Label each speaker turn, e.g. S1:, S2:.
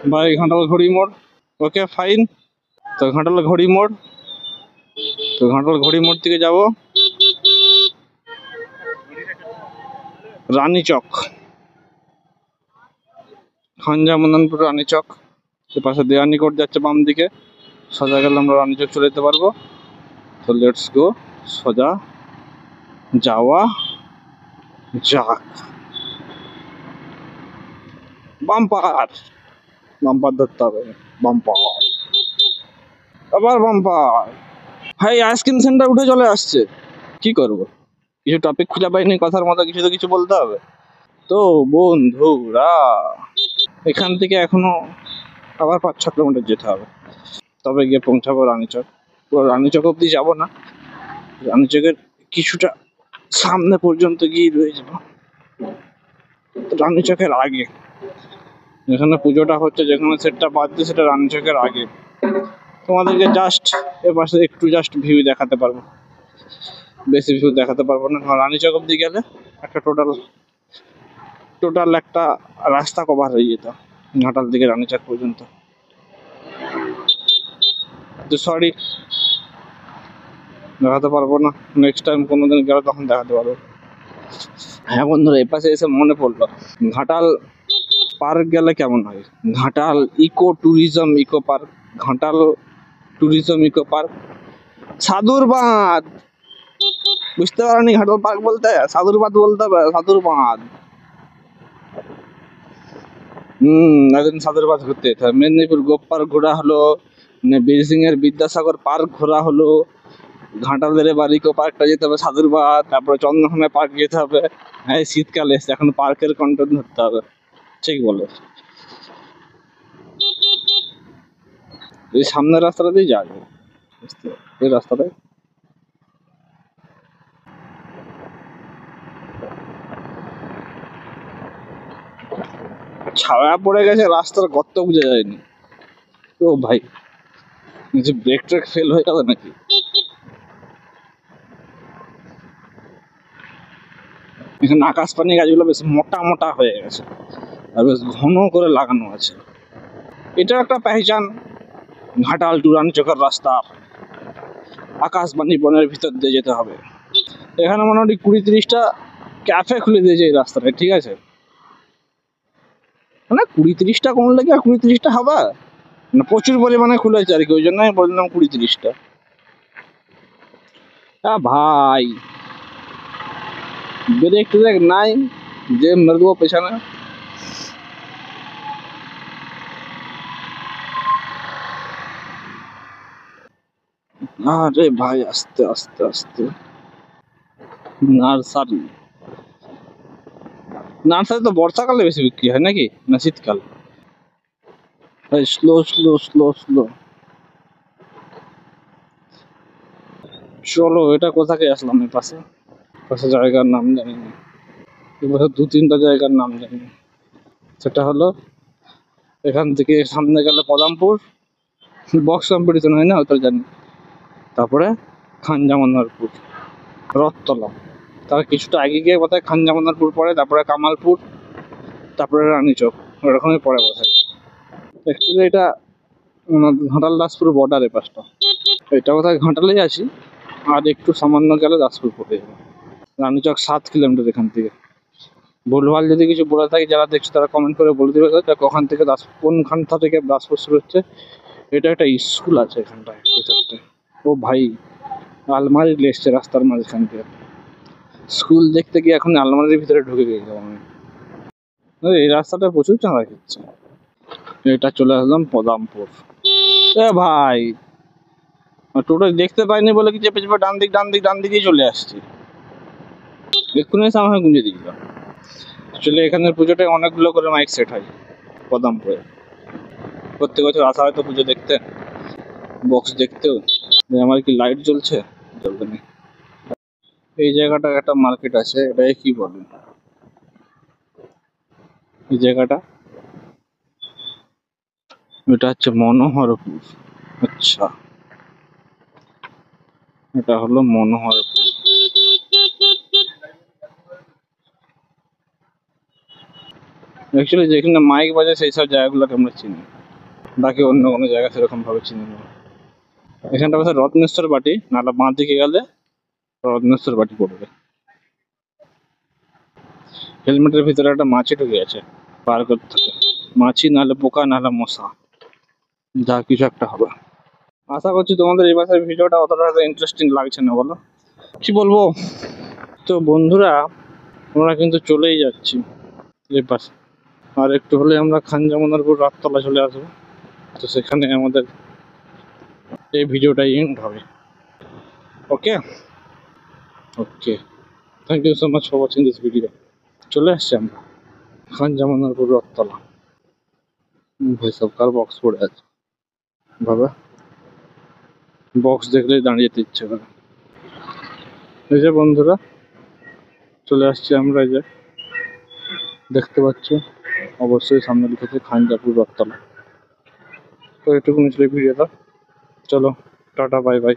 S1: ভাই ঘাটাল ঘড়ি মোড়। Okay fine. তো ঘাটাল ঘড়ি মোড়, তো ঘাটাল ঘড়ি মোড় থেকে যাব রানীচক, খানজা মদনপুর রানীচক। সে পাশে দেওয়ানি কোর্ট যাচ্ছে বাম দিকে, সোজা গেলে আমরা রানীচক চলে যেতে পারবো। তো লেটস গো, সোজা যাওয়া যাক। বাম্পার, বাম্পার ধরতে হবে, বাম্পার, আবার বাম্পার। ভাই আইসক্রিম সেন্টার উঠে চলে আসছে, কি করব? কিছু টপিক খুঁজে পাইনি কথার মতো, কিছু তো কিছু বলতে হবে। তো বন্ধুরা, এখান থেকে এখনো আবার 5-6 কিলোমিটার যেতে হবে, তবে গিয়ে পৌঁছাবো রানীচক। পুরো রানীচক অব্দি যাবো না, রানীচকের কিছুটা সামনে পর্যন্ত গিয়ে রয়ে যাবো। রানীচকের আগে যেখানে পুজোটা হচ্ছে, যেখানে সেটটা বাজছে, সেটা রানীচকের আগে। তোমাদেরকে জাস্ট এ পাশে একটু জাস্ট ভিউ দেখাতে পারবো, বেশি ভিউ দেখাতে পারবো না। রানীচক অব্দি গেলে একটা টোটাল একটা রাস্তা কভার হয়ে যেত ঘাটাল থেকে রানীচক পর্যন্ত। তো সরি, দেখাতে পারবো না, নেক্সট টাইম কোনোদিন গেলে তখন দেখাতে পারবো। হ্যাঁ বন্ধুরা, এপাশে এসে মনে পড়লো, ঘাটাল পার্ক গেলে কেমন হয়? Ghatal eco park, Ghatal tourism eco park, সাধুর বাঁধ। বুঝতে পারোনি ঘাটাল পার্ক বলতে? সাধুর বাঁধ বলতে হবে, সাধুর বাঁধ। একদিন সাধুর বাঁধ ঘুরতে যেতে হবে। মেদিনীপুর গোপ পার্ক ঘোরা হলো, বীরসিং এর বিদ্যাসাগর পার্ক ঘোরা হলো, ঘাটালের এবার ইকো পার্কটা যেতে হবে, সাধুর বাঁধ, তারপরে চন্দ্রকোনা পার্ক যেতে হবে। হ্যাঁ, শীতকালে এসে এখন পার্কের কন্টেন্ট ধরতে হবে, ঠিক বলে। এই সামনের রাস্তাটা দিয়ে যাবে, এই রাস্তাটায় ছায়া পড়ে গেছে, রাস্তার গর্ত বুঝে যায়নি। ও ভাই, যে ব্রেক ট্রেক ফেল হয়ে গেল নাকি? এখানে আকাশপানি গাছগুলো বেশ মোটা মোটা হয়ে গেছে আর বেশ ঘন করে লাগানো আছে। এটা একটা পেহচান ঘাটাল টু রানীচকের রাস্তা। আকাশবাণী বনের ভিতর দিয়ে যেতে হবে। এখানে মোটামুটি 20-30টা ক্যাফে খুলে দিয়েছে এই রাস্তাটায়, ঠিক আছে? মানে 20-30টা কোন লাগে, আর 20-30টা হবে না, প্রচুর পরিমাণে খুলেছে আর কি, ওই জন্য আমি বললাম 20-30টা। ভাই ব্রেক ট্রেক নাই, যে মেরে দেবো পেছনে। আরে ভাই, আস্তে আস্তে আস্তে। নার্সারি, নার্সারি তো বর্ষাকালে বেশি বিক্রি হয় নাকি, না শীতকাল? Slow slow slow slow. চলো, এটা কোথাকে আসলাম? এই পাশে পাশে জায়গার নাম জানি না, এবার 2-3টা জায়গার নাম জানি না। সেটা হলো, এখান থেকে সামনে গেলে পদামপুর, বক্স কম্পিটিশন হয় না, ওটা জানি। তারপরে খানজামানপুর, রথতলা, তার কিছুটা আগে গিয়ে বোধহয় খানজামানপুর পড়ে, তারপরে কামালপুর, তারপরে রানীচক, ওরকমই পড়ে বোধহয়। অ্যাকচুয়ালি এটা ঘাটাল দাসপুর বর্ডার, এই পাশটা। এটা বোধহয় ঘাটালেই আছি, আর একটু সামান্য গেলে দাসপুর পড়ে যাবে। রানীচক 7 কিলোমিটার এখান থেকে। ভুলভাল যদি কিছু বলে থাকি, যারা দেখছে তারা কমেন্ট করে বলে দেবে ওখান থেকে কোনখানটা থেকে দাসপুর শুরু হচ্ছে। এটা একটা স্কুল আছে এখানটায়, ভিতরটায়। ও ভাই, আলমারি লেসছে রাস্তার মাঝখান থেকে। স্কুল দেখতে গিয়ে এখন আলমারির ভিতরে ঢুকে গেছিলাম আমি। এই রাস্তাটা প্রচুর চাঁদা খেচ্ছে। এটা চলে আসলাম পদামপুর। এ ভাই, টোটো দেখতে পাইনি বলে কি চেপে চেপে ডান দিক ডান দিক ডান দিকেই চলে আসছি। এক্ষুনি এসে আমাকে গুঁজে দিয়েছিলাম। অ্যাকচুয়ালি এখানের পুজোটায় অনেকগুলো করে মাইক সেট হয় পদামপুরে। প্রত্যেক বছর আসা হয়তো পুজো দেখতে, বক্স দেখতেও। আমার কি লাইট জ্বলছে? জ্বলবে না। এই জায়গাটা একটা মার্কেট আছে, এটাকে কি বলে এই জায়গাটা? এটা হচ্ছে মনোহরপুর। আচ্ছা, এটা হলো মনোহরপুর। অ্যাকচুয়ালি যেখানে মাইক বাজে সেই সব জায়গাগুলোকে আমরা চিনি, বাকি অন্য কোনো জায়গা সেরকম ভাবে চিনি না। এখানটা পাশে রত্নেশ্বর বাটি, নাহলে বাঁ দিকে গেলে রত্নেশ্বর বাটি পড়বে। হেলমেটের ভিতরে একটা মাছি ঢুকে আছে, বার করতে থাকে। মাছি নাহলে পোকা নাহলে মশা, যা কিছু একটা হবে। আশা করছি তোমাদের এই মাসের ভিডিওটা অতটা ইন্টারেস্টিং লাগছে না, বলো কি বলবো। তো বন্ধুরা, আমরা কিন্তু চলেই যাচ্ছি এই পাশে, আর একটু হলে আমরা খান জামানারপুর রাততলা চলে আসবো। তো সেখানে আমাদের এই ভিডিওটা এন্ড হবে। Okay okay, thank you so much for watching this video. চলে আসছি আমরা খান জামানারপুর রাততলা। ভাই সব কার বক্স পড়ে আছে বাবা, বক্স দেখলেই দাঁড়িয়ে যেতে ইচ্ছে করে। এই যে বন্ধুরা, চলে আসছি আমরা। এই যে দেখতে পাচ্ছ, অবশ্যই সামনে লিখেছে খানজাপুর রথতলা। তো এটুকুনি ছিল ভিডিওটা। চলো টাটা, বাই বাই।